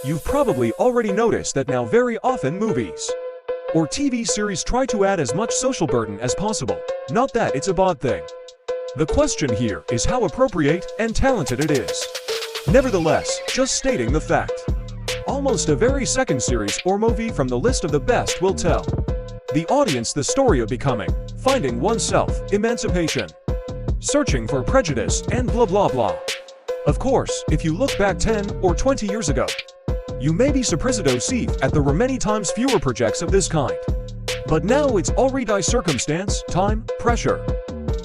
You've probably already noticed that now very often movies or TV series try to add as much social burden as possible. Not that it's a bad thing. The question here is how appropriate and talented it is. Nevertheless, just stating the fact. Almost a very second series or movie from the list of the best will tell the audience the story of becoming, finding oneself, emancipation, searching for prejudice, and blah blah blah. Of course, if you look back 10 or 20 years ago, you may be surprised to see at there were many times fewer projects of this kind. But now it's already circumstance, time, pressure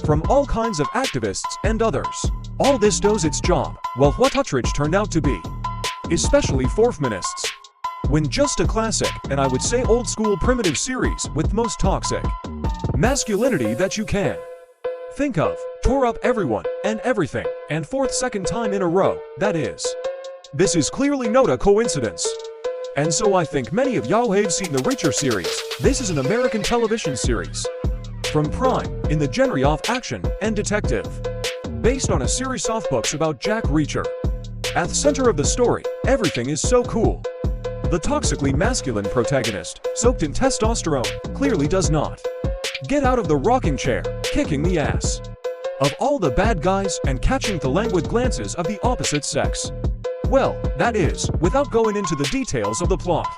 from all kinds of activists and others. All this does its job. Well, what outrage turned out to be, especially for feminists, when just a classic, and I would say old school primitive series with most toxic masculinity that you can think of, tore up everyone and everything, and fourth second time in a row, that is. This is clearly not a coincidence. And so I think many of y'all have seen the Reacher series. This is an American television series from Prime in the genre of action and detective, based on a series of books about Jack Reacher. At the center of the story, everything is so cool. The toxically masculine protagonist, soaked in testosterone, clearly does not get out of the rocking chair, kicking the ass of all the bad guys and catching the languid glances of the opposite sex. Well, that is, without going into the details of the plot.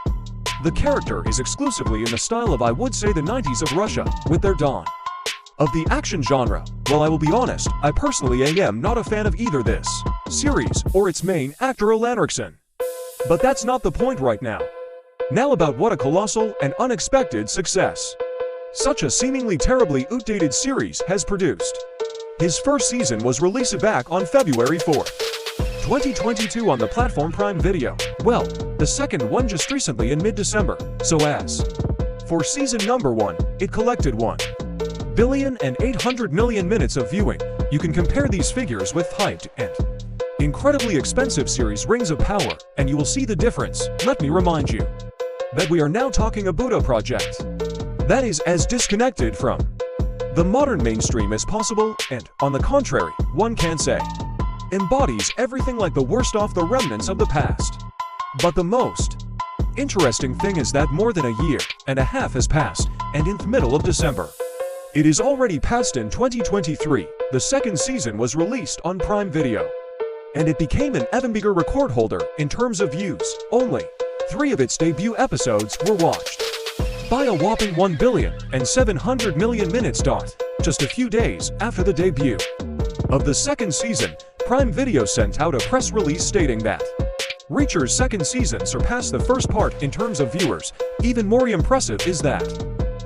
The character is exclusively in the style of, I would say, the 90s of Russia, with their dawn of the action genre. Well, I will be honest, I personally am not a fan of either this series or its main actor Alan Rickson. But that's not the point right now. Now about what a colossal and unexpected success such a seemingly terribly outdated series has produced. His first season was released back on February 4th. 2022 on the platform Prime Video. Well, the second one just recently in mid-December. So as for season number 1, it collected 1,800,000,000 minutes of viewing. You can compare these figures with hyped and incredibly expensive series Rings of Power, and you will see the difference. Let me remind you that we are now talking about a project that is as disconnected from the modern mainstream as possible, and, on the contrary, one can say, embodies everything like the worst of the remnants of the past. But the most interesting thing is that more than a year and a half has passed, and in the middle of December, it is already past in 2023, the second season was released on Prime Video. And it became an even bigger record holder in terms of views. Only 3 of its debut episodes were watched by a whopping 1,700,000,000 minutes. Just a few days after the debut of the second season, Prime Video sent out a press release stating that Reacher's second season surpassed the first part in terms of viewers. Even more impressive is that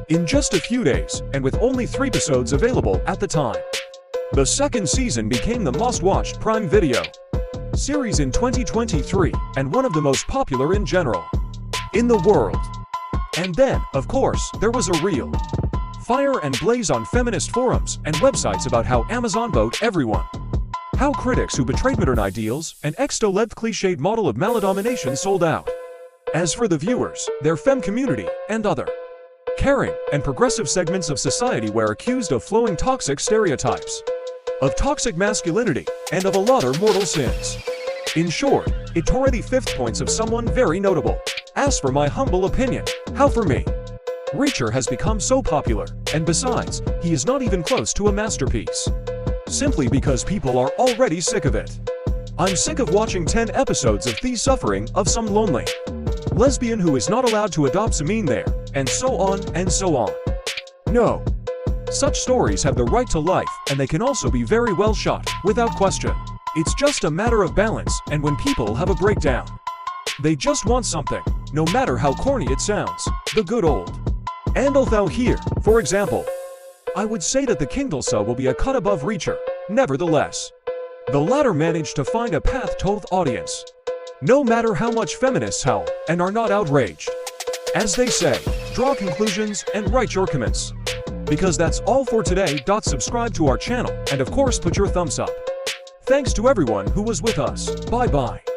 in just a few days, and with only 3 episodes available at the time, the second season became the most-watched Prime Video series in 2023, and one of the most popular in general in the world. And then, of course, there was a real fire and blaze on feminist forums and websites about how Amazon bought everyone, how critics who betrayed modern ideals and extol-led cliched model of male-domination sold out. As for the viewers, their femme community and other caring and progressive segments of society were accused of flowing toxic stereotypes of toxic masculinity and of a lot of mortal sins. In short, it tore the 5th points of someone very notable. As for my humble opinion, how for me, Reacher has become so popular, and besides, he is not even close to a masterpiece. Simply because people are already sick of it. I'm sick of watching 10 episodes of the suffering of some lonely lesbian who is not allowed to adopt a mean there, and so on and so on. No. Such stories have the right to life, and they can also be very well shot, without question. It's just a matter of balance, and when people have a breakdown, they just want something, no matter how corny it sounds, the good old. And although here, for example, I would say that the Kingdolsa will be a cut above Reacher, nevertheless, the latter managed to find a path to the audience. No matter how much feminists howl and are not outraged. As they say, draw conclusions and write your comments. Because that's all for today. Subscribe to our channel and of course put your thumbs up. Thanks to everyone who was with us. Bye bye.